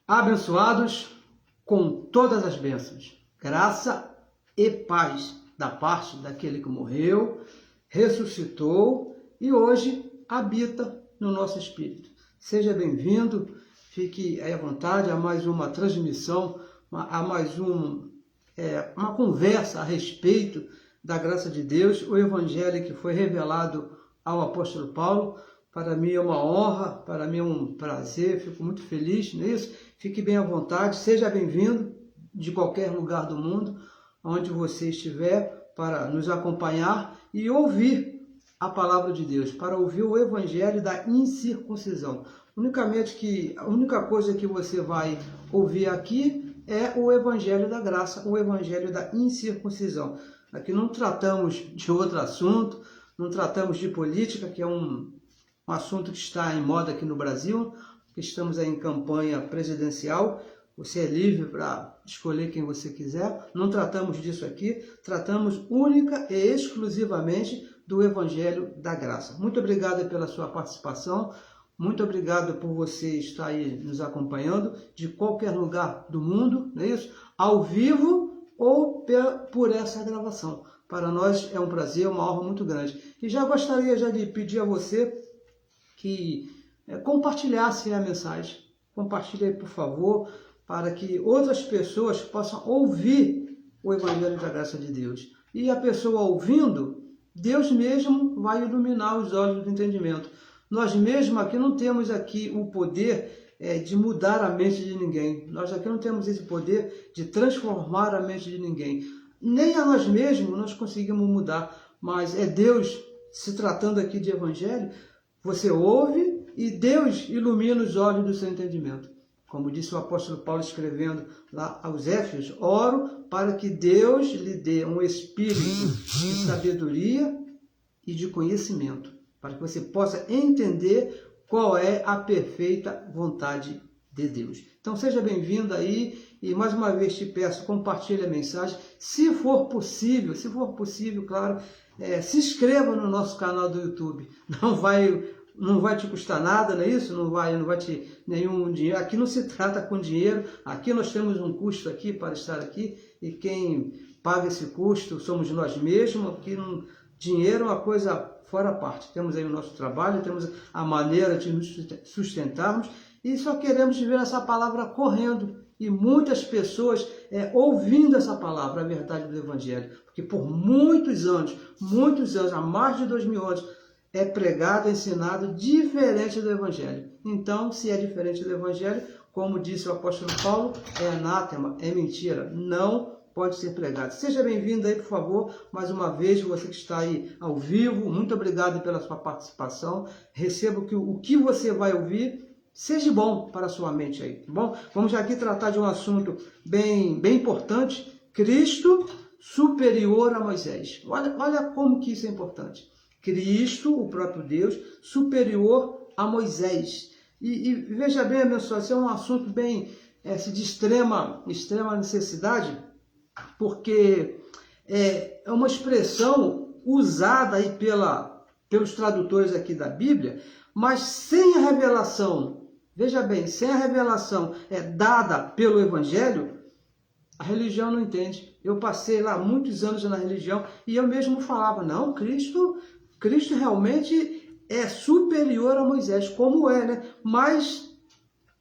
abençoados com todas as bênçãos, graça e paz da parte daquele que morreu, ressuscitou e hoje habita no nosso espírito. Seja bem-vindo, fique aí à vontade a mais uma transmissão, a mais uma conversa a respeito da graça de Deus, o evangelho que foi revelado ao apóstolo Paulo. Para mim é uma honra, para mim é um prazer, fico muito feliz nisso. Fique bem à vontade, seja bem-vindo de qualquer lugar do mundo, onde você estiver, para nos acompanhar e ouvir a palavra de Deus, para ouvir o evangelho da incircuncisão. A única coisa que você vai ouvir aqui é o evangelho da graça, o evangelho da incircuncisão. Aqui não tratamos de outro assunto, não tratamos de política, que é um assunto que está em moda aqui no Brasil, que estamos aí em campanha presidencial. Você é livre para escolher quem você quiser. Não tratamos disso aqui, tratamos única e exclusivamente do Evangelho da Graça. Muito obrigado pela sua participação, muito obrigado por você estar aí nos acompanhando de qualquer lugar do mundo, não é isso? Ao vivo ou por essa gravação. Para nós é um prazer, uma honra muito grande. E já gostaria de pedir a você que compartilhasse a mensagem. Compartilhe aí, por favor, para que outras pessoas possam ouvir o Evangelho da Graça de Deus. E a pessoa ouvindo, Deus mesmo vai iluminar os olhos do entendimento. Nós mesmos aqui não temos aqui o poder de mudar a mente de ninguém. Nós aqui não temos esse poder de transformar a mente de ninguém. Nem a nós mesmos nós conseguimos mudar, mas é Deus, se tratando aqui de Evangelho, você ouve e Deus ilumina os olhos do seu entendimento. Como disse o apóstolo Paulo escrevendo lá aos Éfesos, oro para que Deus lhe dê um espírito de sabedoria e de conhecimento, para que você possa entender qual é a perfeita vontade de Deus. Então seja bem-vindo aí e mais uma vez te peço, compartilhe a mensagem. Se for possível, claro, se inscreva no nosso canal do YouTube. Não vai te custar nada, não é isso? Não vai te nenhum dinheiro. Aqui não se trata com dinheiro. Aqui nós temos um custo aqui para estar aqui e quem paga esse custo somos nós mesmos. Aqui dinheiro é uma coisa fora parte. Temos aí o nosso trabalho, temos a maneira de nos sustentarmos e só queremos ver essa palavra correndo e muitas pessoas ouvindo essa palavra, a verdade do Evangelho. Porque por muitos anos, há mais de 2000 anos, é pregado, ensinado diferente do Evangelho. Então, se é diferente do Evangelho, como disse o apóstolo Paulo, é anátema, é mentira, não pode ser pregado. Seja bem-vindo aí, por favor, mais uma vez, você que está aí ao vivo, muito obrigado pela sua participação. Receba o que você vai ouvir, seja bom para a sua mente aí, tá bom? Vamos aqui tratar de um assunto bem importante, Cristo superior a Moisés. Olha como que isso é importante. Cristo, o próprio Deus, superior a Moisés. E veja bem, abençoado, isso é um assunto bem de extrema necessidade, porque é uma expressão usada aí pelos tradutores aqui da Bíblia, mas sem a revelação, veja bem, sem a revelação dada pelo Evangelho, a religião não entende. Eu passei lá muitos anos na religião e eu mesmo falava, não, Cristo realmente é superior a Moisés, como né? Mas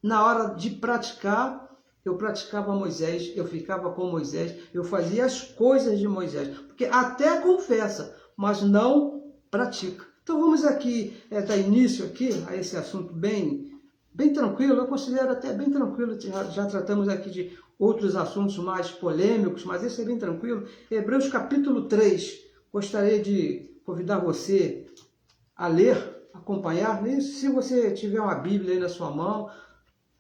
na hora de praticar, eu praticava Moisés, eu ficava com Moisés, eu fazia as coisas de Moisés, porque até confessa, mas não pratica. Então vamos aqui dar início aqui a esse assunto bem tranquilo, eu considero até bem tranquilo, já tratamos aqui de outros assuntos mais polêmicos, mas esse é bem tranquilo. Hebreus capítulo 3, gostaria de convidar você a ler, acompanhar. Se você tiver uma Bíblia aí na sua mão,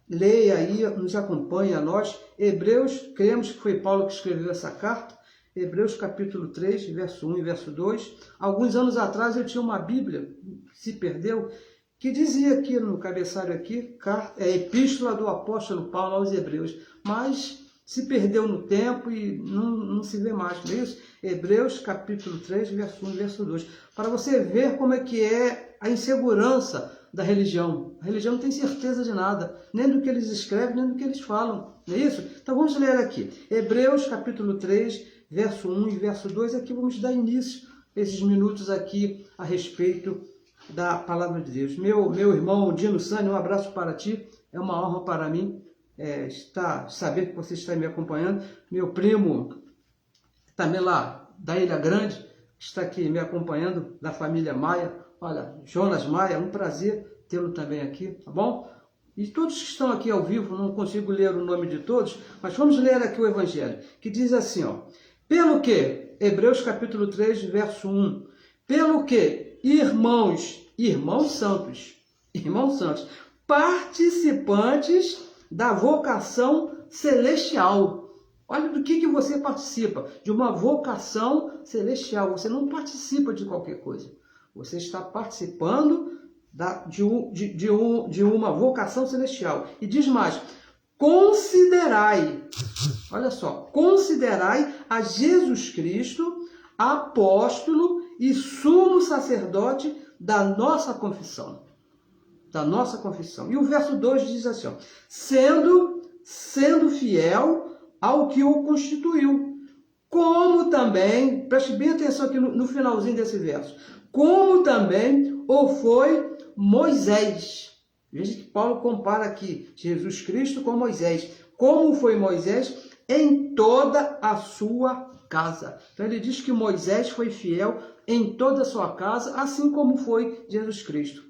leia aí, nos acompanhe a nós. Hebreus, cremos que foi Paulo que escreveu essa carta. Hebreus capítulo 3, verso 1 e verso 2. Alguns anos atrás eu tinha uma Bíblia, se perdeu, que dizia aqui no cabeçalho aqui, Epístola do apóstolo Paulo aos Hebreus, mas se perdeu no tempo e não se vê mais, não é isso? Hebreus capítulo 3, verso 1 e verso 2. Para você ver como é que é a insegurança da religião. A religião não tem certeza de nada, nem do que eles escrevem, nem do que eles falam. Não é isso? Então vamos ler aqui. Hebreus capítulo 3, verso 1 e verso 2. Aqui vamos dar início a esses minutos aqui a respeito da palavra de Deus. Meu irmão Dino Sani, um abraço para ti. É uma honra para mim saber que você está me acompanhando. Meu primo também lá da Ilha Grande, está aqui me acompanhando, da família Maia. Olha, Jonas Maia, um prazer tê-lo também aqui, tá bom? E todos que estão aqui ao vivo, não consigo ler o nome de todos, mas vamos ler aqui o Evangelho, que diz assim, ó. Pelo que, Hebreus capítulo 3, verso 1, pelo que, irmãos santos, participantes da vocação celestial. Olha do que você participa, de uma vocação celestial. Você não participa de qualquer coisa. Você está participando de uma vocação celestial. E diz mais, considerai, olha só, considerai a Jesus Cristo, apóstolo e sumo sacerdote da nossa confissão. Da nossa confissão. E o verso 2 diz assim, ó, sendo fiel ao que o constituiu, como também, preste bem atenção aqui no finalzinho desse verso, como também o foi Moisés. Veja que Paulo compara aqui Jesus Cristo com Moisés. Como foi Moisés em toda a sua casa. Então ele diz que Moisés foi fiel em toda a sua casa, assim como foi Jesus Cristo.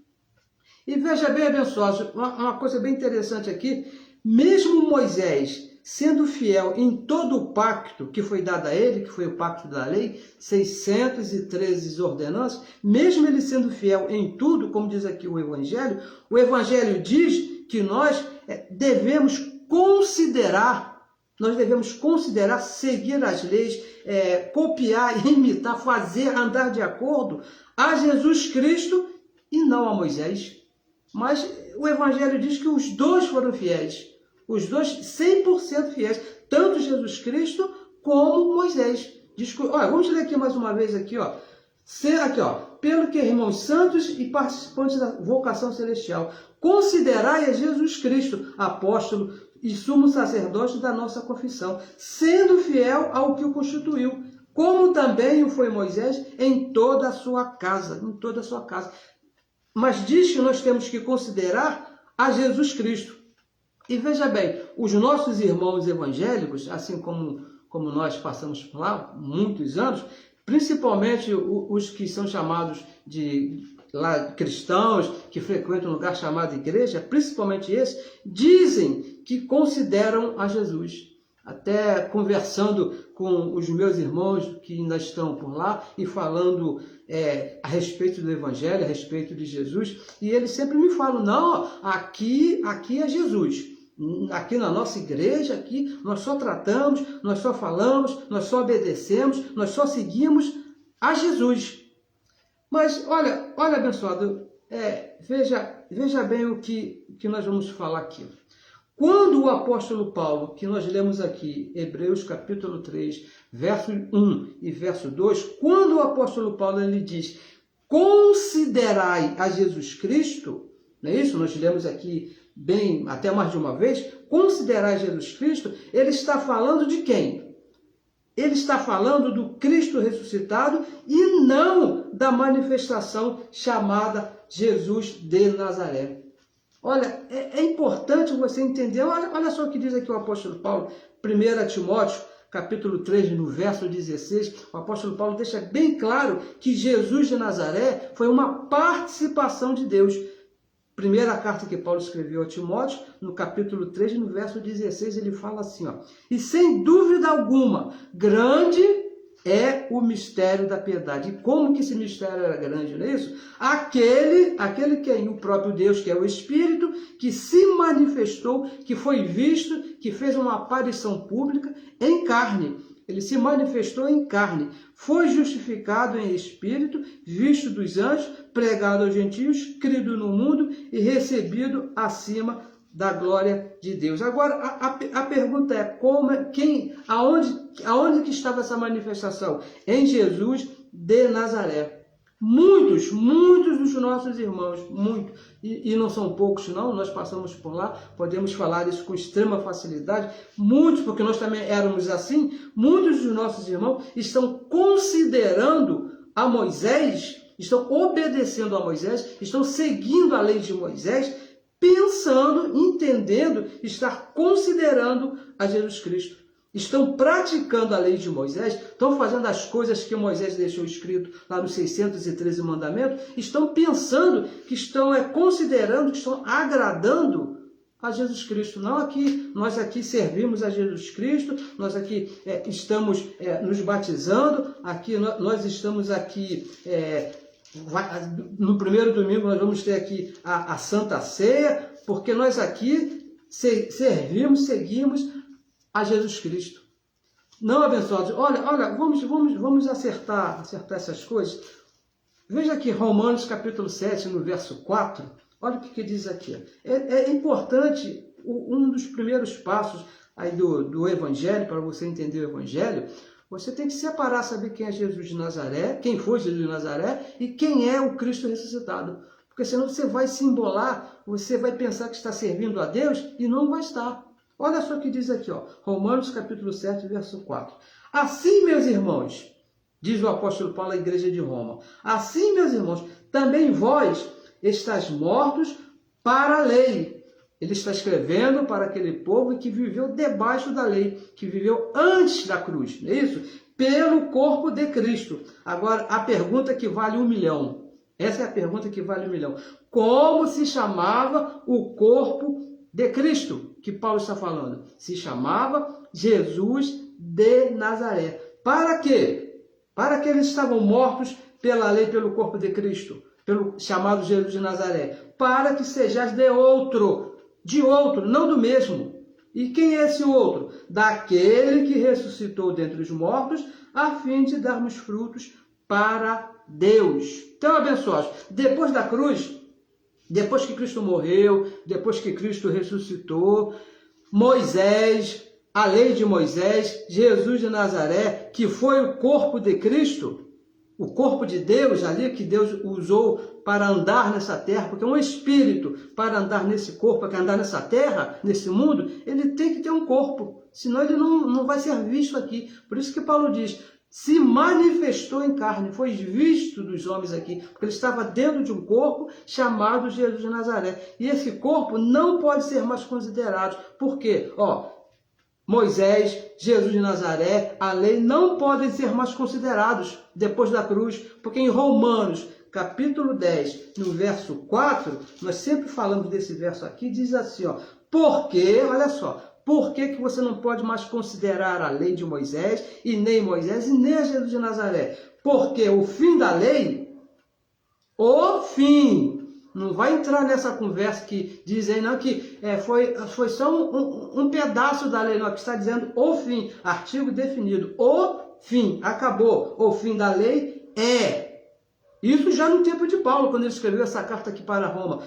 E veja bem, abençoados, uma coisa bem interessante aqui, mesmo Moisés sendo fiel em todo o pacto que foi dado a ele, que foi o pacto da lei, 613 ordenanças, mesmo ele sendo fiel em tudo, como diz aqui o Evangelho diz que nós devemos considerar, seguir as leis, copiar, imitar, fazer, andar de acordo a Jesus Cristo e não a Moisés. Mas o Evangelho diz que os dois foram fiéis. Os dois 100% fiéis, tanto Jesus Cristo como Moisés. Olha, vamos ler aqui mais uma vez aqui, ó. Pelo que, irmãos santos e participantes da vocação celestial, considerai a Jesus Cristo, apóstolo e sumo sacerdote da nossa confissão, sendo fiel ao que o constituiu, como também o foi Moisés em toda a sua casa, Mas diz que nós temos que considerar a Jesus Cristo. E veja bem, os nossos irmãos evangélicos, assim como nós passamos por lá muitos anos, principalmente os que são chamados de cristãos, que frequentam um lugar chamado igreja, principalmente esses, dizem que consideram a Jesus. Até conversando com os meus irmãos que ainda estão por lá e falando a respeito do Evangelho, a respeito de Jesus, e eles sempre me falam, não, aqui é Jesus. Aqui na nossa igreja, aqui nós só tratamos, nós só falamos, nós só obedecemos, nós só seguimos a Jesus. Mas olha abençoado, veja bem o que nós vamos falar aqui. Quando o apóstolo Paulo, que nós lemos aqui, Hebreus capítulo 3, verso 1 e verso 2, quando o apóstolo Paulo ele diz, considerai a Jesus Cristo, não é isso? Nós lemos aqui até mais de uma vez, considerar Jesus Cristo, ele está falando de quem? Ele está falando do Cristo ressuscitado e não da manifestação chamada Jesus de Nazaré. Olha, é importante você entender, olha só o que diz aqui o apóstolo Paulo, 1 Timóteo, capítulo 3, no verso 16, o apóstolo Paulo deixa bem claro que Jesus de Nazaré foi uma participação de Deus. Primeira carta que Paulo escreveu a Timóteo, no capítulo 3, no verso 16, ele fala assim, ó, e sem dúvida alguma, grande é o mistério da piedade. E como que esse mistério era grande, não é isso? Aquele que é o próprio Deus, que é o Espírito, que se manifestou, que foi visto, que fez uma aparição pública em carne. Ele se manifestou em carne, foi justificado em espírito, visto dos anjos, pregado aos gentios, crido no mundo e recebido acima da glória de Deus. Agora, a pergunta é, aonde que estava essa manifestação? Em Jesus de Nazaré. muitos dos nossos irmãos, e não são poucos não, nós passamos por lá, podemos falar isso com extrema facilidade, muitos, porque nós também éramos assim, muitos dos nossos irmãos estão considerando a Moisés, estão obedecendo a Moisés, estão seguindo a lei de Moisés, pensando, entendendo, estar considerando a Jesus Cristo. Estão praticando a lei de Moisés, estão fazendo as coisas que Moisés deixou escrito lá nos 613 mandamentos, estão pensando que estão considerando, que estão agradando a Jesus Cristo. Não aqui, nós aqui servimos a Jesus Cristo, nós aqui estamos nos batizando, aqui nós estamos aqui, no primeiro domingo nós vamos ter aqui a Santa Ceia, porque nós aqui servimos, seguimos a Jesus Cristo. Não, abençoados, olha, vamos acertar essas coisas. Veja aqui Romanos capítulo 7, no verso 4, olha o que diz aqui. É importante, um dos primeiros passos aí do Evangelho, para você entender o Evangelho, você tem que separar, saber quem é Jesus de Nazaré, quem foi Jesus de Nazaré e quem é o Cristo ressuscitado. Porque senão você vai se embolar, você vai pensar que está servindo a Deus e não vai estar. Olha só o que diz aqui, Romanos capítulo 7, verso 4. Assim, meus irmãos, diz o apóstolo Paulo à igreja de Roma, assim, meus irmãos, também vós estáis mortos para a lei. Ele está escrevendo para aquele povo que viveu debaixo da lei, que viveu antes da cruz, não é isso? Pelo corpo de Cristo. Agora, a pergunta que vale 1 milhão. Essa é a pergunta que vale 1 milhão. Como se chamava o corpo de Cristo, que Paulo está falando? Se chamava Jesus de Nazaré. Para quê? Para que eles estavam mortos pela lei, pelo corpo de Cristo, pelo chamado Jesus de Nazaré. Para que sejais de outro, não do mesmo. E quem é esse outro? Daquele que ressuscitou dentre os mortos, a fim de darmos frutos para Deus. Então, abençoados, depois da cruz, depois que Cristo morreu, depois que Cristo ressuscitou, Moisés, a lei de Moisés, Jesus de Nazaré, que foi o corpo de Cristo, o corpo de Deus ali, que Deus usou para andar nessa terra, porque um espírito para andar nesse corpo, para andar nessa terra, nesse mundo, ele tem que ter um corpo, senão ele não vai ser visto aqui. Por isso que Paulo diz, se manifestou em carne, foi visto dos homens aqui, porque ele estava dentro de um corpo chamado Jesus de Nazaré. E esse corpo não pode ser mais considerado. Por quê? Moisés, Jesus de Nazaré, a lei não podem ser mais considerados depois da cruz, porque em Romanos, capítulo 10, no verso 4, nós sempre falamos desse verso aqui, diz assim, porque, olha só, por que você não pode mais considerar a lei de Moisés, e nem Moisés, e nem a Jesus de Nazaré? Porque o fim da lei, não vai entrar nessa conversa que dizem não, que foi só um pedaço da lei, não, que está dizendo o fim, artigo definido, o fim, acabou, o fim da lei isso já no tempo de Paulo, quando ele escreveu essa carta aqui para Roma,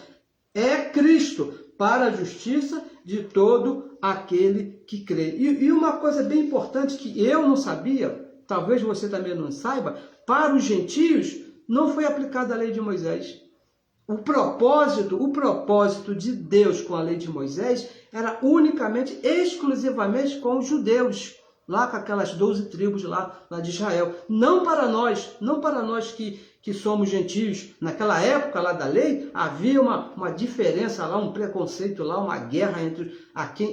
é Cristo, para a justiça de todo aquele que crê. E uma coisa bem importante que eu não sabia, talvez você também não saiba, para os gentios não foi aplicada a lei de Moisés. O propósito de Deus com a lei de Moisés era unicamente, exclusivamente com os judeus, lá com aquelas 12 tribos lá de Israel. Não para nós que somos gentios. Naquela época lá da lei, havia uma diferença lá, um preconceito lá, uma guerra entre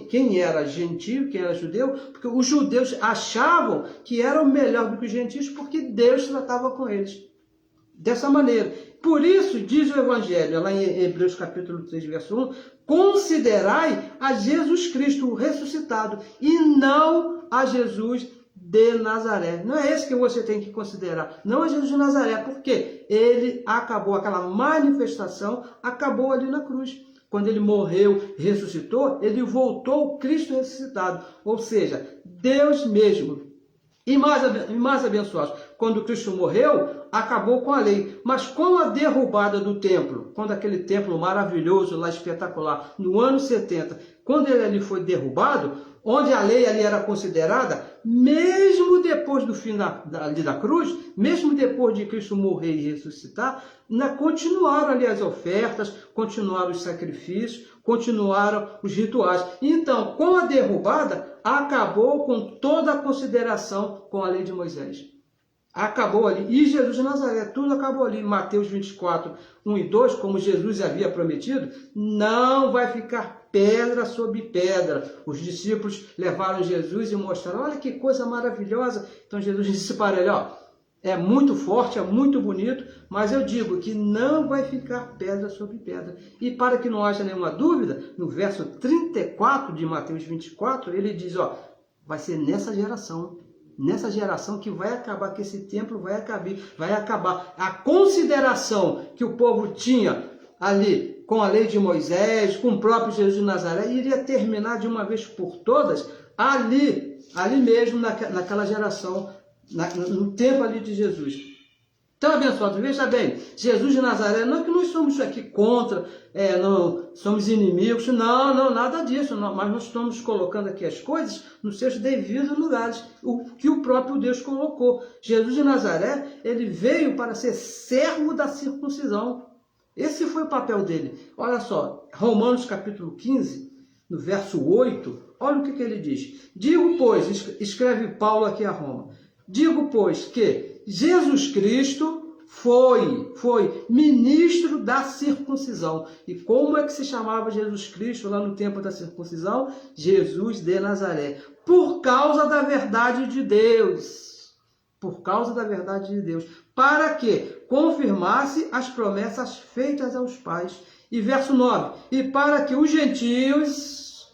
quem era gentio, quem era judeu, porque os judeus achavam que eram melhor do que os gentios, porque Deus tratava com eles dessa maneira. Por isso, diz o Evangelho, lá em Hebreus capítulo 3, verso 1, considerai a Jesus Cristo, o ressuscitado, e não a Jesus de Nazaré. Não é esse que você tem que considerar, não é Jesus de Nazaré, porque ele acabou, aquela manifestação acabou ali na cruz. Quando ele morreu, ressuscitou, ele voltou Cristo ressuscitado. Ou seja, Deus mesmo E mais abençoados, quando Cristo morreu, acabou com a lei. Mas com a derrubada do templo, quando aquele templo maravilhoso, lá espetacular, no ano 70, quando ele ali foi derrubado, onde a lei ali era considerada, mesmo depois do fim da cruz, mesmo depois de Cristo morrer e ressuscitar, continuaram ali as ofertas, continuaram os sacrifícios, continuaram os rituais. Então, com a derrubada, acabou com toda a consideração com a lei de Moisés. Acabou ali. E Jesus de Nazaré, tudo acabou ali. Mateus 24, 1 e 2, como Jesus havia prometido, não vai ficar pedra sobre pedra. Os discípulos levaram Jesus e mostraram, olha que coisa maravilhosa. Então Jesus disse para ele, ó, é muito forte, é muito bonito, mas eu digo que não vai ficar pedra sobre pedra. E para que não haja nenhuma dúvida, no verso 34 de Mateus 24, ele diz, ó, vai ser nessa geração que vai acabar, que esse templo vai acabar. A consideração que o povo tinha ali com a lei de Moisés, com o próprio Jesus de Nazaré, iria terminar de uma vez por todas ali mesmo, naquela geração, no tempo ali de Jesus. Então, abençoado, veja bem, Jesus de Nazaré, não é que nós somos aqui contra, não somos inimigos, não, nada disso, não, mas nós estamos colocando aqui as coisas nos seus devidos lugares, o que o próprio Deus colocou. Jesus de Nazaré, ele veio para ser servo da circuncisão. Esse foi o papel dele. Olha só, Romanos capítulo 15, no verso 8, olha o que ele diz. Digo, pois, escreve Paulo aqui a Roma, digo, pois, que Jesus Cristo foi ministro da circuncisão. E como é que se chamava Jesus Cristo lá no tempo da circuncisão? Jesus de Nazaré. Por causa da verdade de Deus. Por causa da verdade de Deus. Para que confirmasse as promessas feitas aos pais. E verso 9. E para que os gentios,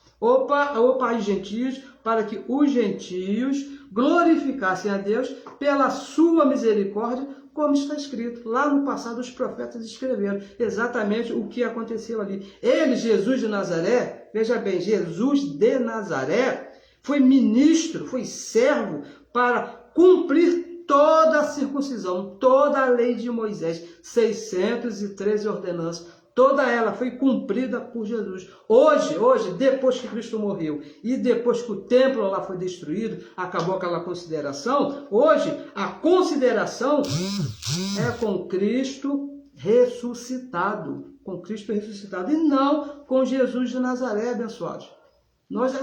para que os gentios glorificassem a Deus pela sua misericórdia, como está escrito. Lá no passado os profetas escreveram exatamente o que aconteceu ali. Ele, Jesus de Nazaré, veja bem, Jesus de Nazaré foi ministro, foi servo para cumprir toda a circuncisão, toda a lei de Moisés, 613 ordenanças. Toda ela foi cumprida por Jesus. Hoje, depois que Cristo morreu e depois que o templo lá foi destruído, acabou aquela consideração, hoje a consideração é com Cristo ressuscitado. Com Cristo ressuscitado e não com Jesus de Nazaré, abençoados. Nós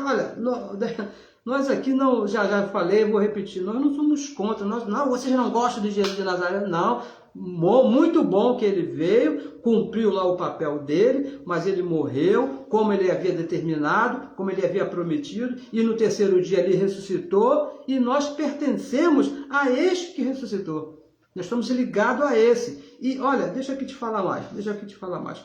aqui, não, já falei, vou repetir, nós não somos contra, vocês não gostam de Jesus de Nazaré, não. Muito bom que ele veio, cumpriu lá o papel dele, mas ele morreu como ele havia determinado, como ele havia prometido, e no terceiro dia ele ressuscitou, e nós pertencemos a este que ressuscitou. Nós estamos ligados a esse. E olha, deixa aqui te falar mais.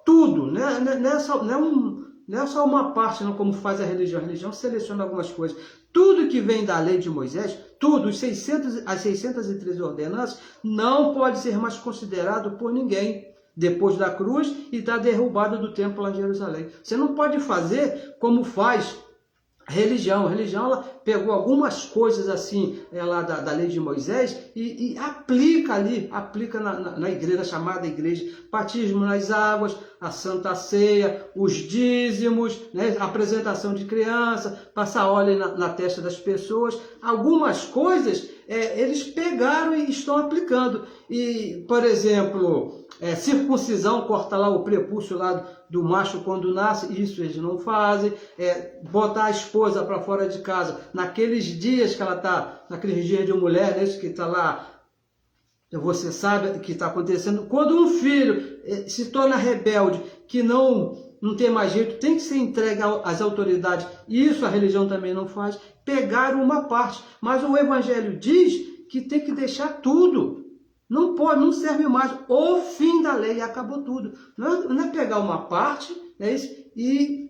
Tudo, não é só uma parte, não, como faz a religião seleciona algumas coisas. Tudo que vem da lei de Moisés, tudo, as 613 ordenanças, não pode ser mais considerado por ninguém depois da cruz e da derrubada do templo lá em Jerusalém. Você não pode fazer como faz a religião. A religião, ela pegou algumas coisas assim lá da lei de Moisés e aplica na igreja, chamada igreja, batismo nas águas, a Santa Ceia, os dízimos, né, a apresentação de criança, passar óleo na testa das pessoas. Algumas coisas eles pegaram e estão aplicando. E, por exemplo, circuncisão, corta lá o prepúcio lá do macho quando nasce, isso eles não fazem. Botar a esposa para fora de casa, naqueles dias que ela está, naqueles dias de mulher, né, que está lá, você sabe o que está acontecendo. Quando um filho se torna rebelde, que não tem mais jeito, tem que ser entregue às autoridades. Isso a religião também não faz. Pegaram uma parte. Mas o Evangelho diz que tem que deixar tudo. Não pode, não serve mais. O fim da lei, acabou tudo. Não é pegar uma parte, né, e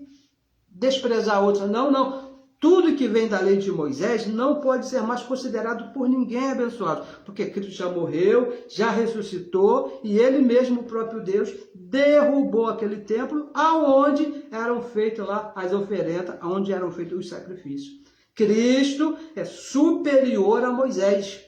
desprezar a outra. Não. Tudo que vem da lei de Moisés não pode ser mais considerado por ninguém abençoado, porque Cristo já morreu, já ressuscitou, e ele mesmo, o próprio Deus, derrubou aquele templo aonde eram feitas lá as oferendas, aonde eram feitos os sacrifícios. Cristo é superior a Moisés.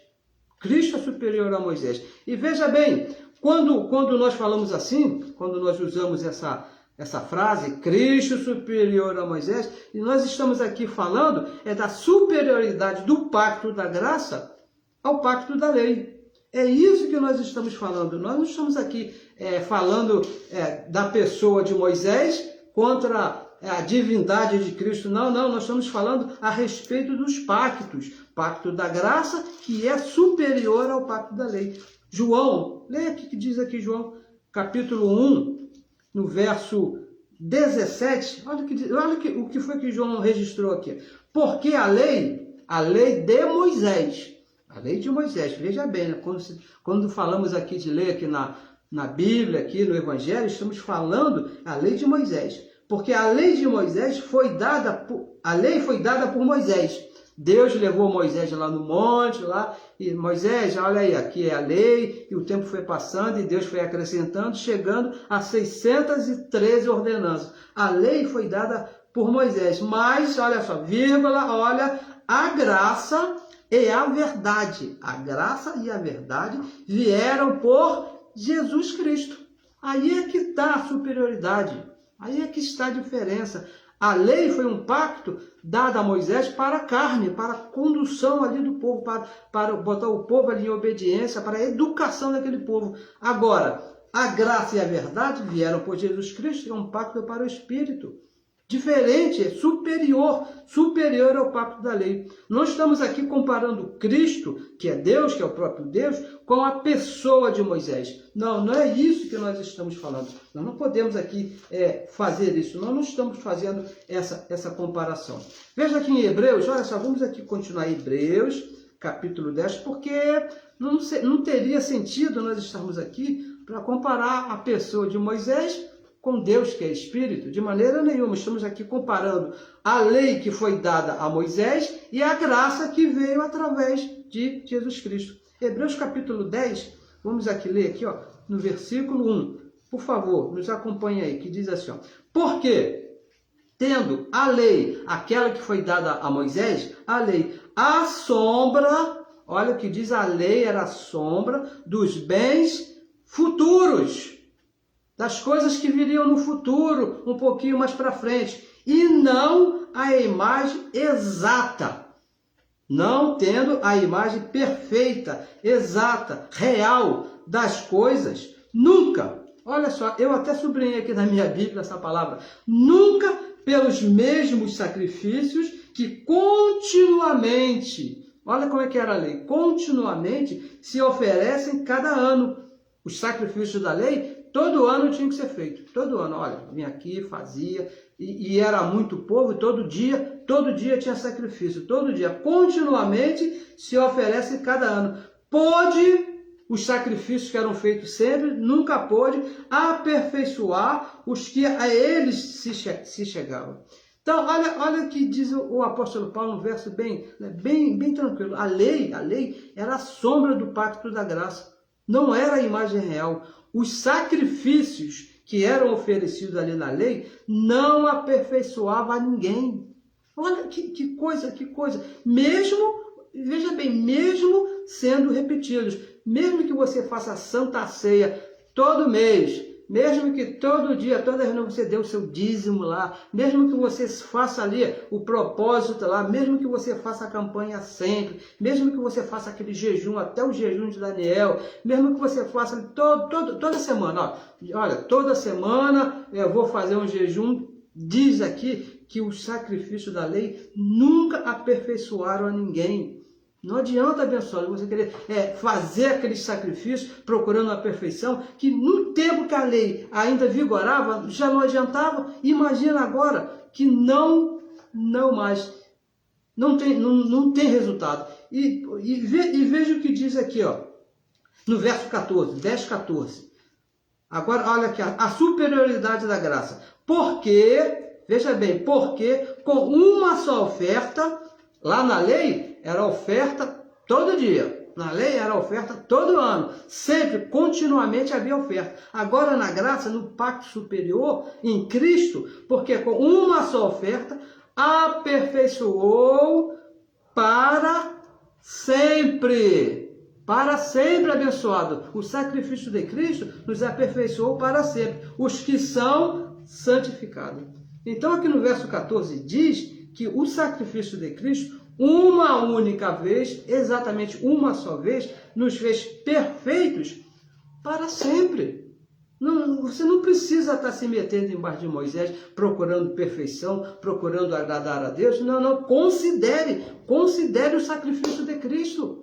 Cristo é superior a Moisés. E veja bem, quando nós falamos assim, quando nós usamos essa frase, Cristo superior a Moisés, e nós estamos aqui falando da superioridade do pacto da graça ao pacto da lei. É isso que nós estamos falando. Nós não estamos aqui falando da pessoa de Moisés contra a divindade de Cristo. Não, nós estamos falando a respeito dos pactos. Pacto da graça, que é superior ao pacto da lei. João, leia o que diz aqui João, capítulo 1, no verso 17. Olha o que foi que João registrou aqui. Porque a lei de Moisés, veja bem, né? Quando falamos aqui de lei aqui na Bíblia, aqui no Evangelho, estamos falando a lei de Moisés. Porque a lei de Moisés foi dada por Moisés. Deus levou Moisés lá no monte, e Moisés, olha aí, aqui é a lei, e o tempo foi passando, e Deus foi acrescentando, chegando a 613 ordenanças. A lei foi dada por Moisés, mas, olha só, vírgula, olha, a graça e a verdade vieram por Jesus Cristo. Aí é que está a superioridade, aí é que está a diferença. A lei foi um pacto dado a Moisés para a carne, para a condução ali do povo, para botar o povo ali em obediência, para a educação daquele povo. Agora, a graça e a verdade vieram por Jesus Cristo, é um pacto para o Espírito. Diferente, superior ao pacto da lei. Nós estamos aqui comparando Cristo, que é Deus, que é o próprio Deus, com a pessoa de Moisés. Não é isso que nós estamos falando. Nós não podemos aqui fazer isso. Nós não estamos fazendo essa comparação. Veja aqui em Hebreus, olha só, vamos aqui continuar em Hebreus, capítulo 10, porque não teria sentido nós estarmos aqui para comparar a pessoa de Moisés com Deus, que é Espírito, de maneira nenhuma. Estamos aqui comparando a lei que foi dada a Moisés e a graça que veio através de Jesus Cristo. Hebreus capítulo 10, vamos aqui ler aqui, no versículo 1. Por favor, nos acompanhe aí, que diz assim, porque, tendo a lei, aquela que foi dada a Moisés, a lei, a sombra, olha o que diz, a lei era a sombra dos bens futuros, das coisas que viriam no futuro, um pouquinho mais para frente, e não a imagem exata, não tendo a imagem perfeita, exata, real das coisas, nunca, olha só, eu até sublinhei aqui na minha Bíblia essa palavra, nunca pelos mesmos sacrifícios que continuamente, olha como é que era a lei, continuamente se oferecem cada ano. Os sacrifícios da lei todo ano tinha que ser feito. Todo ano, olha, vinha aqui, fazia, e era muito povo, e todo dia tinha sacrifício. Todo dia, continuamente, se oferece cada ano. Os sacrifícios que eram feitos sempre, nunca pôde aperfeiçoar os que a eles se chegavam. Então, olha o que diz o apóstolo Paulo, um verso bem tranquilo. A lei era a sombra do pacto da graça. Não era a imagem real. Os sacrifícios que eram oferecidos ali na lei não aperfeiçoavam a ninguém. Olha que coisa. Veja bem, mesmo sendo repetidos, mesmo que você faça a Santa Ceia todo mês, mesmo que todo dia, toda reunião você dê o seu dízimo lá, mesmo que você faça ali o propósito lá, mesmo que você faça a campanha sempre, mesmo que você faça aquele jejum, até o jejum de Daniel, mesmo que você faça toda semana, olha, toda semana eu vou fazer um jejum, diz aqui que os sacrifícios da lei nunca aperfeiçoaram a ninguém. Não adianta, abençoado, você querer fazer aquele sacrifício procurando a perfeição, que no tempo que a lei ainda vigorava, já não adiantava. Imagina agora que não mais, não tem resultado. E veja o que diz aqui, no verso 14, 10:14. Agora, olha aqui, a superioridade da graça. Porque, veja bem, porque com uma só oferta, lá na lei, era oferta todo dia. Na lei era oferta todo ano, sempre, continuamente havia oferta. Agora na graça, no pacto superior, em Cristo, porque com uma só oferta, aperfeiçoou para sempre abençoado. O sacrifício de Cristo nos aperfeiçoou para sempre, os que são santificados. Então aqui no verso 14 diz que o sacrifício de Cristo, uma única vez, exatamente uma só vez, nos fez perfeitos para sempre. Você não precisa estar se metendo embaixo de Moisés, procurando perfeição, procurando agradar a Deus. Não. Considere o sacrifício de Cristo.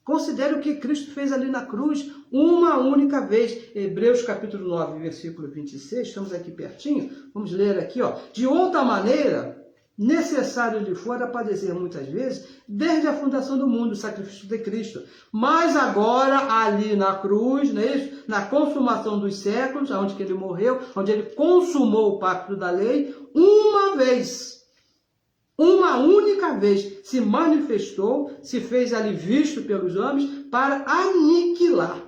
Considere o que Cristo fez ali na cruz, uma única vez. Hebreus capítulo 9, versículo 26, estamos aqui pertinho, vamos ler aqui, ó. De outra maneira, necessário lhe fora padecer muitas vezes, desde a fundação do mundo, o sacrifício de Cristo. Mas agora, ali na cruz, não é isso? Na consumação dos séculos, onde que ele morreu, onde ele consumou o pacto da lei, uma única vez se manifestou, se fez ali visto pelos homens para aniquilar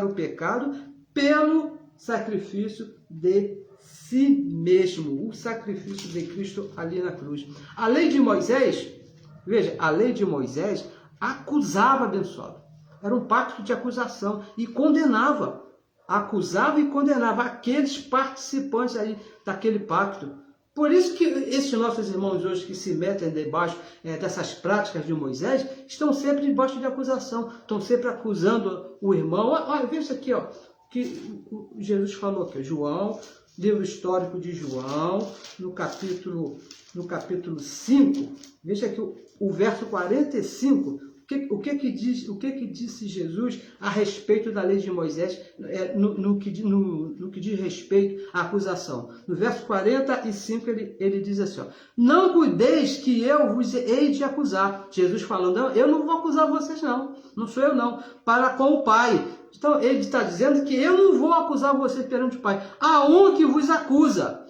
o pecado pelo sacrifício de si mesmo, o sacrifício de Cristo ali na cruz. A lei de Moisés, veja, a lei de Moisés acusava, abençoado. Era um pacto de acusação e condenava, acusava e condenava aqueles participantes aí daquele pacto. Por isso que esses nossos irmãos hoje que se metem debaixo dessas práticas de Moisés, estão sempre debaixo de acusação, estão sempre acusando o irmão. Olha, veja aqui, ó, que Jesus falou aqui, João, livro histórico de João, no capítulo 5, veja aqui o verso 45, o que disse Jesus a respeito da lei de Moisés, no que diz respeito à acusação. No verso 45 ele diz assim, ó, não cuideis que eu vos hei de acusar. Jesus falando, eu não vou acusar vocês não sou eu não, para com o Pai. Então ele está dizendo que eu não vou acusar vocês perante o Pai. Há um que vos acusa.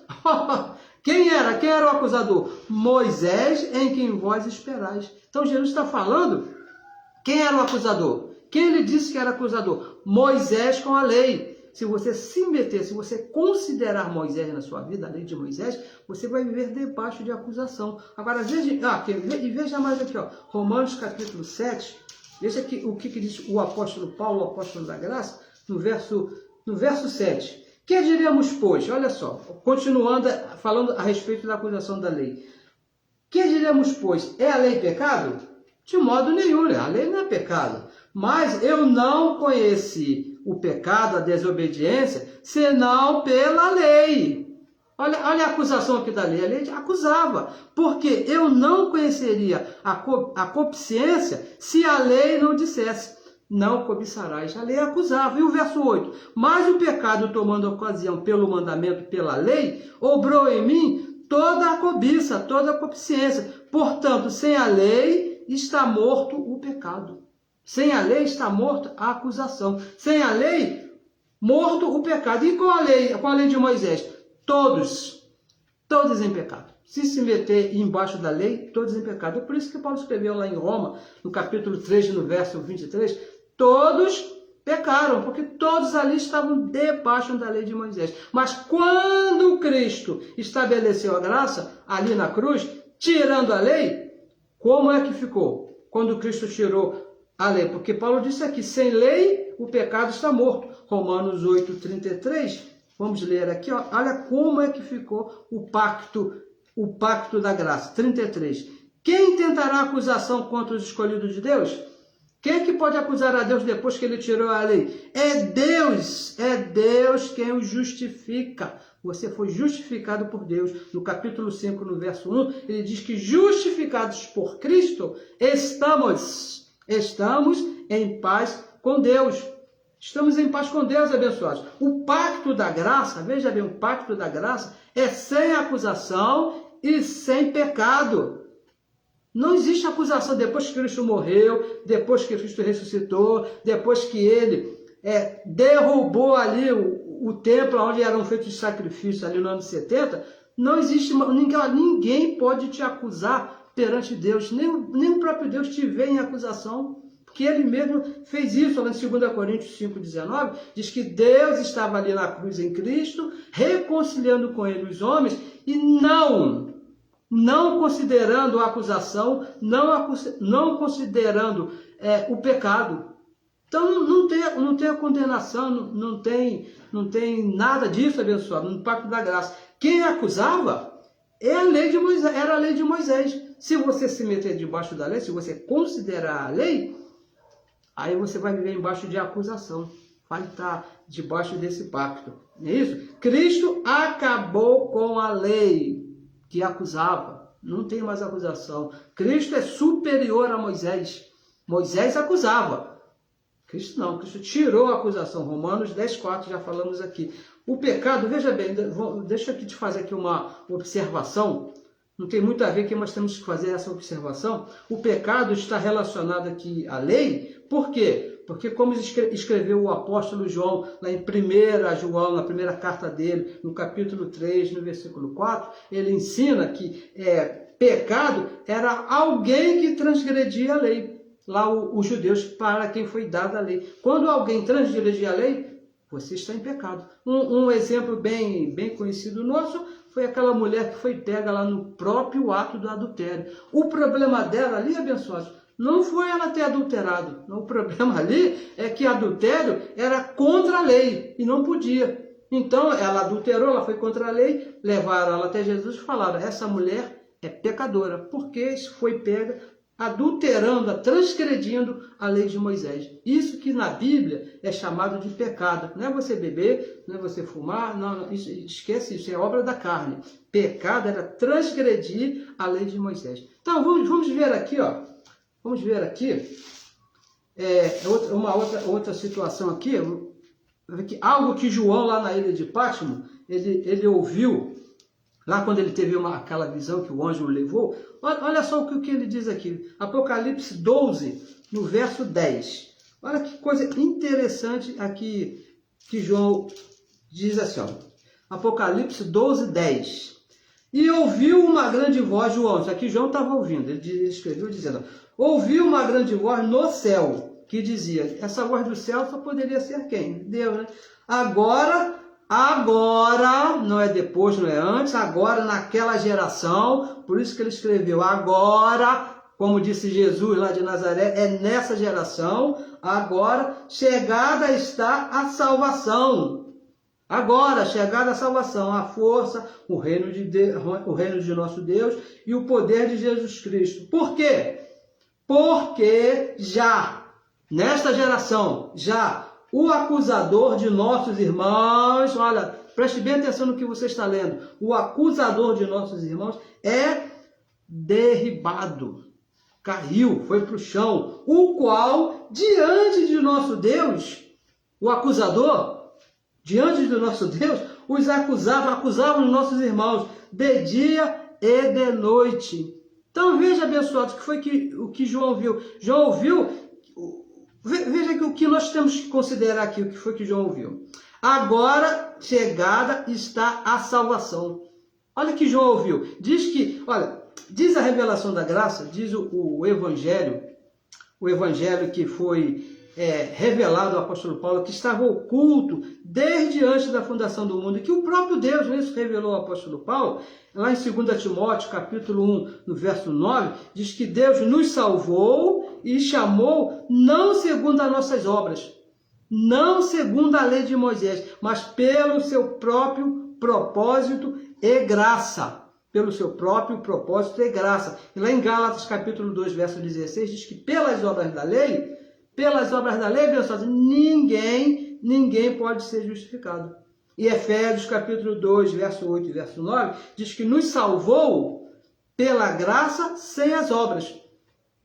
Quem era o acusador? Moisés, em quem vós esperais. Então Jesus está falando, quem era o acusador? Quem ele disse que era acusador? Moisés com a lei. Se você se meter, se você considerar Moisés na sua vida, a lei de Moisés, você vai viver debaixo de acusação. Agora, veja mais aqui, ó, Romanos capítulo 7, veja aqui o que diz o apóstolo Paulo, o apóstolo da graça, no verso 7. Que diremos, pois? Olha só, continuando falando a respeito da acusação da lei. Que diremos, pois? É a lei pecado? De modo nenhum, a lei não é pecado. Mas eu não conheci o pecado, a desobediência, senão pela lei. Olha a acusação aqui da lei. A lei acusava, porque eu não conheceria a concupiscência se a lei não dissesse, não cobiçarás. A lei acusava. E o verso 8, mas o pecado, tomando ocasião pelo mandamento, pela lei, obrou em mim toda a cobiça, toda a concupiscência. Portanto, sem a lei está morto o pecado. Sem a lei está morta a acusação. Sem a lei, morto o pecado. E com a lei de Moisés? Todos em pecado. Se meter embaixo da lei, todos em pecado. É por isso que Paulo escreveu lá em Roma, no capítulo 3, no verso 23, todos pecaram, porque todos ali estavam debaixo da lei de Moisés. Mas quando Cristo estabeleceu a graça, ali na cruz, tirando a lei, como é que ficou? Quando Cristo tirou a lei? Porque Paulo disse aqui, sem lei o pecado está morto. Romanos 8, 33, vamos ler aqui, ó, olha como é que ficou o pacto da graça. 33. Quem tentará acusação contra os escolhidos de Deus? Quem é que pode acusar a Deus depois que ele tirou a lei? É Deus quem o justifica. Você foi justificado por Deus. No capítulo 5, no verso 1, ele diz que justificados por Cristo, estamos em paz com Deus. Estamos em paz com Deus, abençoados. O pacto da graça, veja bem, o pacto da graça é sem acusação e sem pecado. Não existe acusação depois que Cristo morreu, depois que Cristo ressuscitou, depois que ele derrubou ali o templo onde eram feitos os sacrifícios ali no ano 70. Não existe, ninguém pode te acusar perante Deus. Nem o próprio Deus te vê em acusação, porque ele mesmo fez isso. Lá em 2 Coríntios 5,19, diz que Deus estava ali na cruz em Cristo, reconciliando com ele os homens, e não considerando a acusação, não considerando o pecado. Então não tem a condenação, não tem nada disso, abençoado, no pacto da graça. Quem acusava era a lei de Moisés. Se você se meter debaixo da lei, se você considerar a lei, aí você vai viver embaixo de acusação, vai estar debaixo desse pacto. Não é isso? Cristo acabou com a lei que acusava. Não tem mais acusação. Cristo é superior a Moisés. Moisés acusava. Cristo não. Cristo tirou a acusação. Romanos 10,4, já falamos aqui. O pecado, veja bem, deixa eu te fazer aqui uma observação. Não tem muito a ver que nós temos que fazer essa observação. O pecado está relacionado aqui à lei. Por quê? Porque como escreveu o apóstolo João, lá em 1 João, na primeira carta dele, no capítulo 3, no versículo 4, ele ensina que pecado era alguém que transgredia a lei. Lá os judeus, para quem foi dada a lei. Quando alguém transgredia a lei, você está em pecado. Um exemplo bem conhecido nosso foi aquela mulher que foi pega lá no próprio ato do adultério. O problema dela ali, abençoados, não foi ela ter adulterado. O problema ali é que adultério era contra a lei e não podia. Então ela adulterou, ela foi contra a lei, levaram ela até Jesus e falaram: essa mulher é pecadora, porque foi pega adulterando, transgredindo a lei de Moisés. Isso que na Bíblia é chamado de pecado. Não é você beber, não é você fumar, não, esquece isso, é obra da carne. Pecado era transgredir a lei de Moisés. Então vamos ver aqui, ó. Vamos ver aqui uma outra situação aqui, algo que João lá na ilha de Pátimo, ele ouviu, lá quando ele teve aquela visão que o anjo o levou. Olha só o que ele diz aqui, Apocalipse 12, no verso 10. Olha que coisa interessante aqui que João diz assim, ó, Apocalipse 12, 10. E ouviu uma grande voz, João, isso aqui João estava ouvindo, ele escreveu dizendo, ouviu uma grande voz no céu, que dizia, essa voz do céu só poderia ser quem? Deus, né? Agora, não é depois, não é antes, agora naquela geração, por isso que ele escreveu, agora, como disse Jesus lá de Nazaré, é nessa geração, agora, chegada está a salvação. Agora, chegada a salvação, a força, o reino de nosso Deus e o poder de Jesus Cristo. Por quê? Porque já, nesta geração, já o acusador de nossos irmãos, olha, preste bem atenção no que você está lendo, o acusador de nossos irmãos é derribado, caiu, foi para o chão, o qual, diante de nosso Deus, o acusador, diante do nosso Deus, os acusavam os nossos irmãos, de dia e de noite. Então veja, abençoados, que foi o que João viu. João ouviu, veja que o que nós temos que considerar aqui, o que foi que João ouviu. Agora, chegada está a salvação. Olha o que João ouviu. Diz a revelação da graça, diz o Evangelho que foi revelado ao apóstolo Paulo, que estava oculto desde antes da fundação do mundo, e que o próprio Deus mesmo revelou ao apóstolo Paulo, lá em 2 Timóteo, capítulo 1, no verso 9, diz que Deus nos salvou e chamou não segundo as nossas obras, não segundo a lei de Moisés, mas pelo seu próprio propósito e graça. Pelo seu próprio propósito e graça. E lá em Gálatas, capítulo 2, verso 16, diz que pelas obras da lei, pessoal, ninguém pode ser justificado. E Efésios, capítulo 2, verso 8 e verso 9, diz que nos salvou pela graça sem as obras.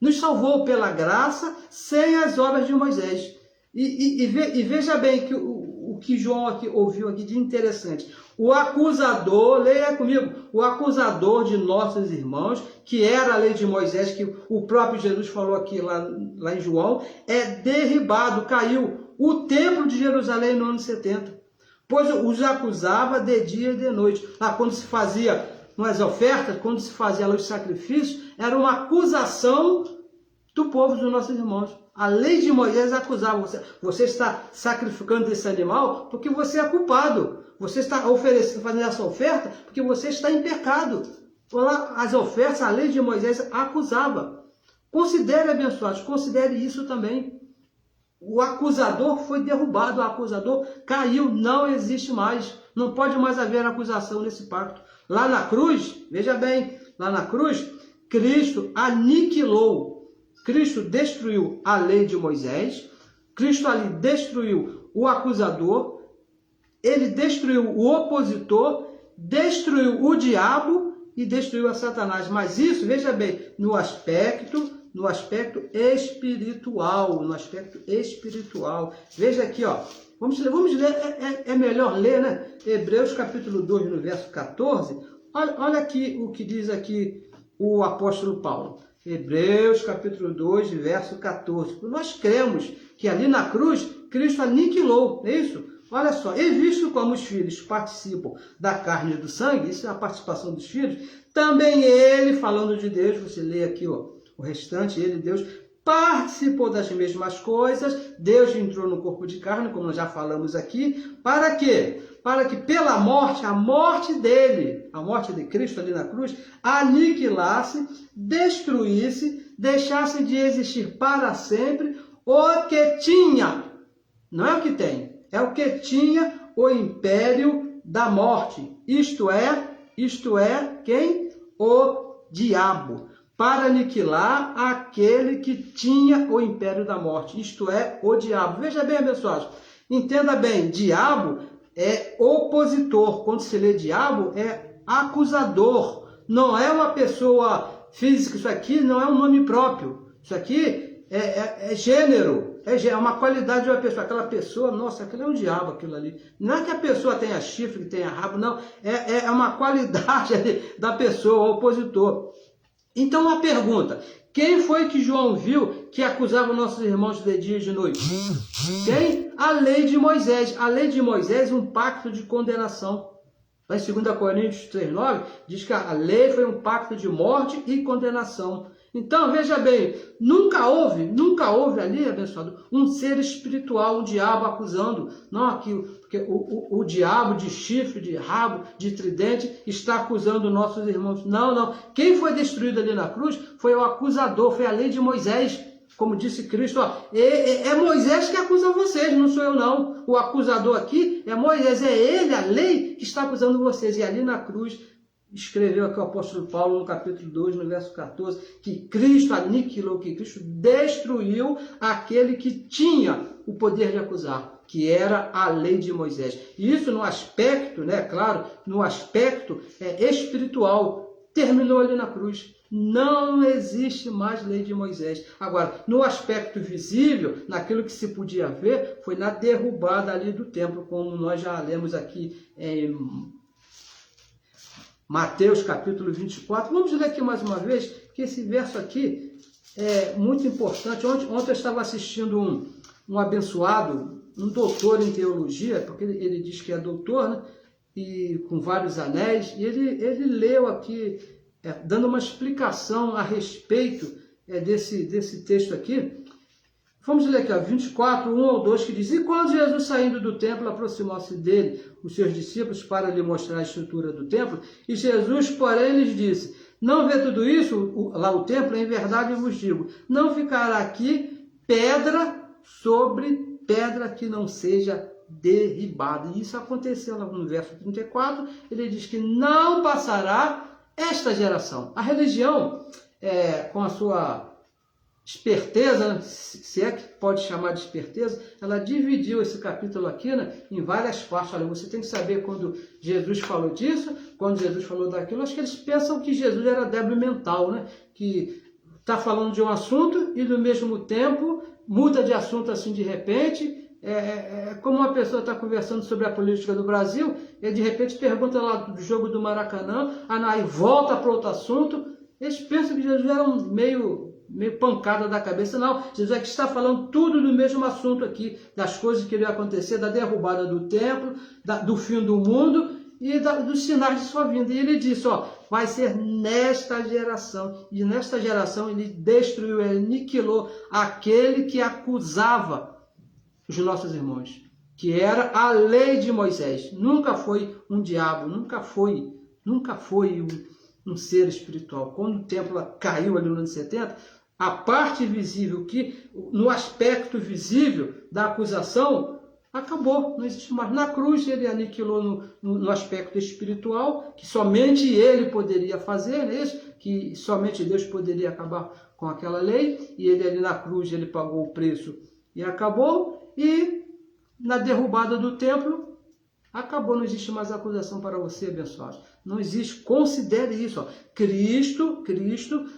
Nos salvou pela graça sem as obras de Moisés. E veja bem que o que João aqui ouviu aqui de interessante. O acusador, leia comigo, o acusador de nossos irmãos, que era a lei de Moisés, que o próprio Jesus falou aqui lá em João, é derribado, caiu. O templo de Jerusalém no ano 70. Pois os acusava de dia e de noite. Lá quando se fazia nas ofertas, quando se fazia os sacrifícios, era uma acusação do povo dos nossos irmãos. A lei de Moisés acusava você. Você está sacrificando esse animal porque você é culpado. Você está oferecendo, fazendo essa oferta porque você está em pecado. As ofertas, a lei de Moisés acusava. Considere, abençoados, considere isso também. O acusador foi derrubado, o acusador caiu, não existe mais. Não pode mais haver acusação nesse pacto. Lá na cruz, veja bem, lá na cruz, Cristo aniquilou. Cristo destruiu a lei de Moisés. Cristo ali destruiu o acusador. Ele destruiu o opositor, destruiu o diabo e destruiu a Satanás. Mas isso, veja bem, no aspecto espiritual, Veja aqui, ó. Vamos ler, é melhor ler, né? Hebreus capítulo 2, no verso 14. Olha aqui o que diz aqui o apóstolo Paulo. Hebreus capítulo 2, verso 14. Nós cremos que ali na cruz, Cristo aniquilou, é isso? Olha só, e visto como os filhos participam da carne e do sangue, isso é a participação dos filhos, também ele, falando de Deus, você lê aqui, ó, o restante, ele, Deus, participou das mesmas coisas, Deus entrou no corpo de carne, como nós já falamos aqui, para quê? Para que pela morte, a morte dele, a morte de Cristo ali na cruz, aniquilasse, destruísse, deixasse de existir para sempre o que tinha, não é o que tem, é o que tinha o império da morte, isto é quem? O diabo, para aniquilar aquele que tinha o império da morte, isto é, o diabo. Veja bem, abençoados, entenda bem, diabo é opositor, quando se lê diabo é acusador, não é uma pessoa física, isso aqui não é um nome próprio, isso aqui é gênero, é uma qualidade de uma pessoa, aquela pessoa, nossa, aquilo é um diabo, aquilo ali. Não é que a pessoa tenha chifre, que tenha rabo, não, é uma qualidade da pessoa, o opositor. Então, uma pergunta, quem foi que João viu que acusava nossos irmãos de dia e de noite? Quem? A lei de Moisés. A lei de Moisés, um pacto de condenação. Lá em 2 Coríntios 3,9, diz que a lei foi um pacto de morte e condenação. Então, veja bem, nunca houve ali, abençoado, um ser espiritual, um diabo acusando. Não aqui, porque o diabo de chifre, de rabo, de tridente, está acusando nossos irmãos. Não. Quem foi destruído ali na cruz foi o acusador, foi a lei de Moisés. Como disse Cristo, ó, é Moisés que acusa vocês, não sou eu não. O acusador aqui é Moisés, é ele, a lei, que está acusando vocês. E ali na cruz, escreveu aqui o apóstolo Paulo no capítulo 2, no verso 14, que Cristo aniquilou, que Cristo destruiu aquele que tinha o poder de acusar, que era a lei de Moisés. E isso no aspecto, né, claro, no aspecto espiritual, terminou ali na cruz. Não existe mais lei de Moisés. Agora, no aspecto visível, naquilo que se podia ver, foi na derrubada ali do templo, como nós já lemos aqui em Mateus capítulo 24. Vamos ler aqui mais uma vez, que esse verso aqui é muito importante. Ontem eu estava assistindo um abençoado, um doutor em teologia, porque ele diz que é doutor, né? E com vários anéis, e ele leu aqui, dando uma explicação a respeito desse texto aqui. Vamos ler aqui, ó, 24, 1 ao 2, que diz: E quando Jesus, saindo do templo, aproximou-se dele, os seus discípulos, para lhe mostrar a estrutura do templo, e Jesus, porém, lhes disse: Não vê tudo isso, lá o templo, em verdade eu vos digo, não ficará aqui pedra sobre pedra que não seja derribada. E isso aconteceu lá no verso 34, ele diz que não passará esta geração. A religião, com a sua esperteza, se é que pode chamar de esperteza, ela dividiu esse capítulo aqui, né, em várias partes. Olha, você tem que saber quando Jesus falou disso, quando Jesus falou daquilo. Acho que eles pensam que Jesus era débil mental, né, que está falando de um assunto e, do mesmo tempo, muda de assunto assim de repente. Como uma pessoa está conversando sobre a política do Brasil, e de repente pergunta lá do jogo do Maracanã, aí volta para outro assunto. Eles pensam que Jesus era meio pancada da cabeça. Não, Jesus é que está falando tudo do mesmo assunto aqui, das coisas que iriam acontecer, da derrubada do templo, do fim do mundo e dos sinais de sua vinda. E ele disse, ó, vai ser nesta geração. E nesta geração ele destruiu, ele aniquilou aquele que acusava os nossos irmãos, que era a lei de Moisés. Nunca foi um diabo, nunca foi um ser espiritual. Quando o templo caiu ali no ano 70, a parte visível, que no aspecto visível da acusação, acabou, não existe mais. Na cruz ele aniquilou no aspecto espiritual, que somente ele poderia fazer, isso, que somente Deus poderia acabar com aquela lei, e ele ali na cruz ele pagou o preço e acabou, e na derrubada do templo, acabou, não existe mais acusação para você, abençoado. Não existe, considere isso, ó. Cristo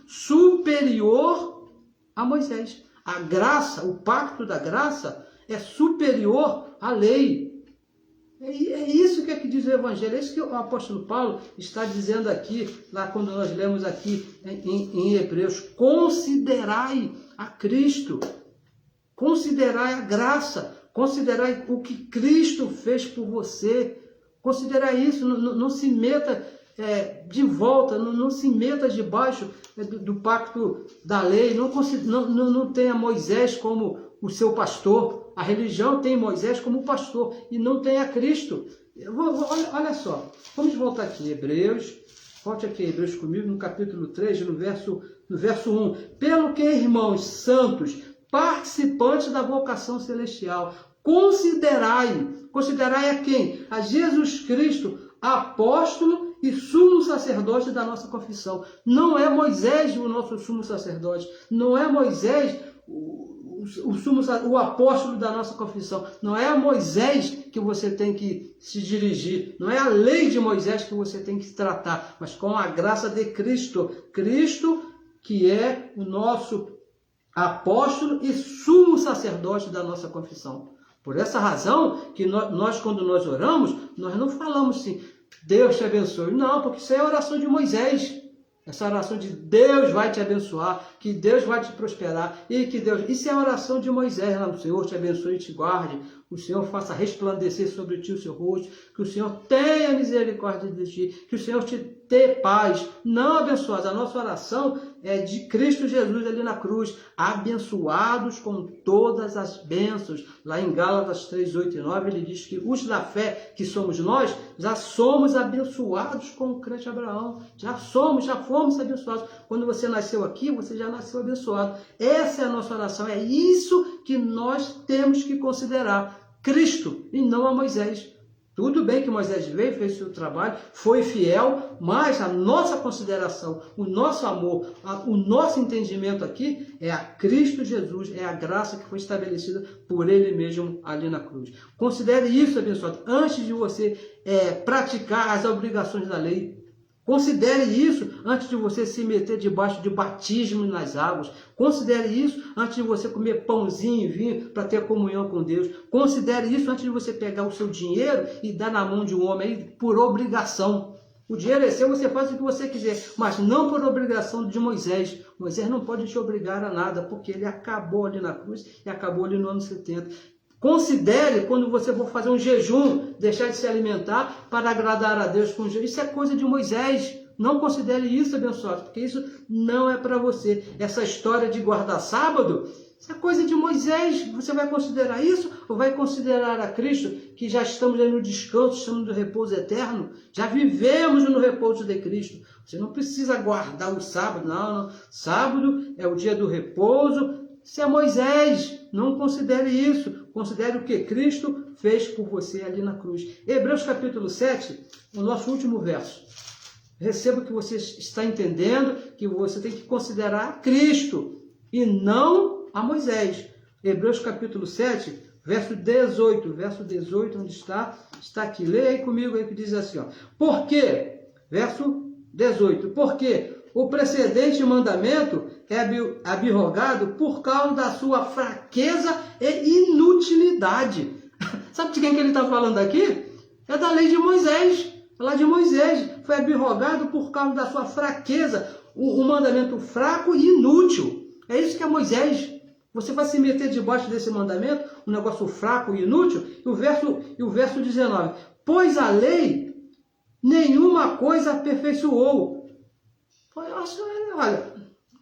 superior a Moisés. A graça, o pacto da graça é superior à lei. É isso que diz o Evangelho, é isso que o apóstolo Paulo está dizendo aqui, lá quando nós lemos aqui em Hebreus. Considerai a Cristo, considerai a graça, considerai o que Cristo fez por você. Considerai isso, não se meta de volta, não se meta debaixo do pacto da lei, não tenha Moisés como o seu pastor. A religião tem Moisés como pastor e não tem a Cristo. Olha só, vamos voltar aqui, Hebreus, volte aqui Hebreus comigo, no capítulo 3, no verso 1. Pelo que, irmãos santos, participantes da vocação celestial, considerai a quem? A Jesus Cristo, apóstolo e sumo sacerdote da nossa confissão. Não é Moisés o nosso sumo sacerdote, não é Moisés o apóstolo da nossa confissão. Não é a Moisés que você tem que se dirigir, não é a lei de Moisés que você tem que tratar, mas com a graça de Cristo. Cristo que é o nosso apóstolo e sumo sacerdote da nossa confissão. Por essa razão que nós quando nós oramos, nós não falamos assim, Deus te abençoe. Não, porque isso é a oração de Moisés. Essa oração de Deus vai te abençoar, que Deus vai te prosperar, e que Deus... Isso é a oração de Moisés, lá no Senhor te abençoe e te guarde, o Senhor faça resplandecer sobre ti o seu rosto, que o Senhor tenha misericórdia de ti, que o Senhor te dê paz. Não, abençoados, a nossa oração é de Cristo Jesus ali na cruz, abençoados com todas as bênçãos. Lá em Gálatas 3, 8 e 9, ele diz que os da fé, que somos nós, já somos abençoados com o crente Abraão. Já fomos abençoados. Quando você nasceu aqui, você já nasceu abençoado. Essa é a nossa oração, é isso que nós temos que considerar. Cristo e não a Moisés. Tudo bem que Moisés veio, fez o seu trabalho, foi fiel, mas a nossa consideração, o nosso amor, o nosso entendimento aqui é a Cristo Jesus, é a graça que foi estabelecida por Ele mesmo ali na cruz. Considere isso, abençoado, antes de você praticar as obrigações da lei. Considere isso antes de você se meter debaixo de batismo nas águas. Considere isso antes de você comer pãozinho e vinho para ter comunhão com Deus. Considere isso antes de você pegar o seu dinheiro e dar na mão de um homem aí por obrigação. O dinheiro é seu, você faz o que você quiser, mas não por obrigação de Moisés. Moisés não pode te obrigar a nada, porque ele acabou ali na cruz e acabou ali no ano 70. Considere quando você for fazer um jejum, deixar de se alimentar para agradar a Deus com jejum. Isso é coisa de Moisés. Não considere isso, abençoado, porque isso não é para você. Essa história de guardar sábado, isso é coisa de Moisés. Você vai considerar isso ou vai considerar a Cristo, que já estamos aí no descanso, estamos no repouso eterno? Já vivemos no repouso de Cristo. Você não precisa guardar o sábado, não. Sábado é o dia do repouso. Isso é Moisés. Não considere isso. Considere o que Cristo fez por você ali na cruz. Hebreus capítulo 7, o nosso último verso. Receba que você está entendendo que você tem que considerar a Cristo e não a Moisés. Hebreus capítulo 7, verso 18. Verso 18, onde está? Está aqui. Leia aí comigo aí que diz assim, ó. Por quê? Verso 18. Porque o precedente mandamento é abrogado por causa da sua fraqueza e inutilidade. Sabe de quem que ele está falando aqui? É da lei de Moisés. Lá de Moisés. Foi abrogado por causa da sua fraqueza. Um mandamento fraco e inútil. É isso que é Moisés. Você vai se meter debaixo desse mandamento, um negócio fraco e inútil. E o verso 19. Pois a lei nenhuma coisa aperfeiçoou. Olha,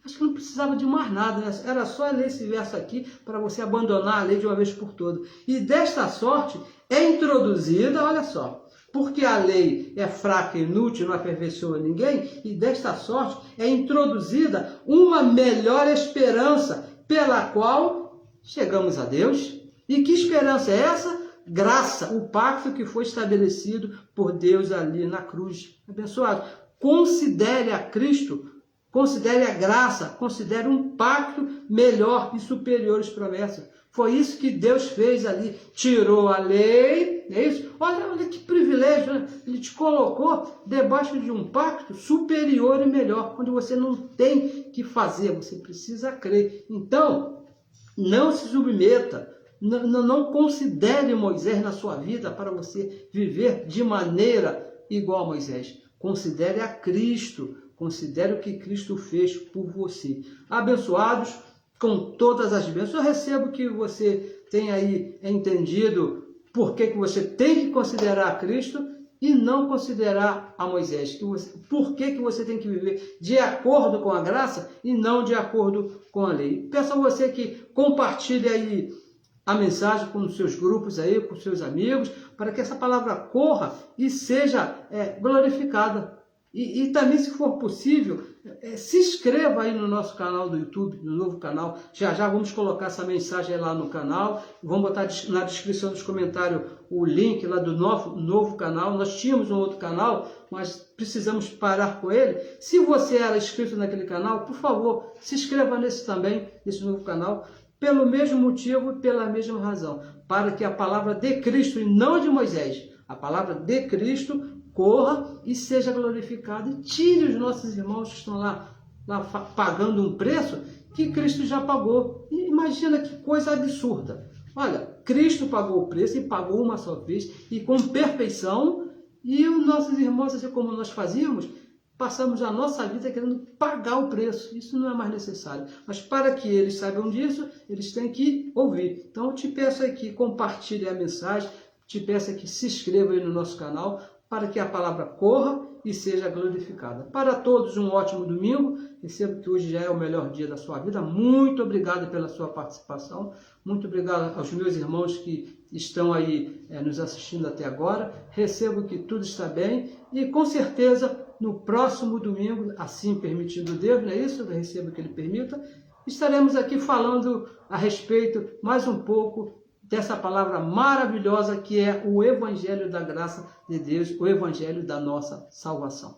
acho que não precisava de mais nada, né? Era só ler esse verso aqui para você abandonar a lei de uma vez por todas. E desta sorte é introduzida, olha só, porque a lei é fraca e inútil, não aperfeiçoa ninguém, e desta sorte é introduzida uma melhor esperança, pela qual chegamos a Deus. E que esperança é essa? Graça, o pacto que foi estabelecido por Deus ali na cruz. Abençoado, considere a Cristo, considere a graça, considere um pacto melhor e superior às promessas. Foi isso que Deus fez ali, tirou a lei, não é isso? Olha que privilégio, né? Ele te colocou debaixo de um pacto superior e melhor, onde você não tem que fazer, você precisa crer. Então, não se submeta, não considere Moisés na sua vida para você viver de maneira igual a Moisés. Considere a Cristo, considere o que Cristo fez por você. Abençoados com todas as bênçãos. Eu recebo que você tenha aí entendido por que você tem que considerar a Cristo e não considerar a Moisés. Por que você tem que viver de acordo com a graça e não de acordo com a lei. Peço a você que compartilhe aí a mensagem com os seus grupos aí, com os seus amigos, para que essa palavra corra e seja glorificada. E também, se for possível, se inscreva aí no nosso canal do YouTube, no novo canal. Já vamos colocar essa mensagem lá no canal. Vamos botar na descrição dos comentários o link lá do novo canal. Nós tínhamos um outro canal, mas precisamos parar com ele. Se você era inscrito naquele canal, por favor, se inscreva nesse também, nesse novo canal, pelo mesmo motivo e pela mesma razão, para que a palavra de Cristo e não de Moisés, a palavra de Cristo corra e seja glorificada e tire os nossos irmãos que estão lá pagando um preço que Cristo já pagou. E imagina que coisa absurda. Olha, Cristo pagou o preço e pagou uma só vez e com perfeição, e os nossos irmãos, assim como nós fazíamos, passamos a nossa vida querendo pagar o preço. Isso não é mais necessário. Mas para que eles saibam disso, eles têm que ouvir. Então eu te peço aí que compartilhe a mensagem, te peço que se inscreva aí no nosso canal, para que a palavra corra e seja glorificada. Para todos, um ótimo domingo. Recebo que hoje já é o melhor dia da sua vida. Muito obrigado pela sua participação. Muito obrigado aos meus irmãos que estão aí nos assistindo até agora. Recebo que tudo está bem e, com certeza, no próximo domingo, assim permitindo Deus, não é isso? Eu recebo que Ele permita. Estaremos aqui falando a respeito mais um pouco dessa palavra maravilhosa que é o Evangelho da graça de Deus, o Evangelho da nossa salvação.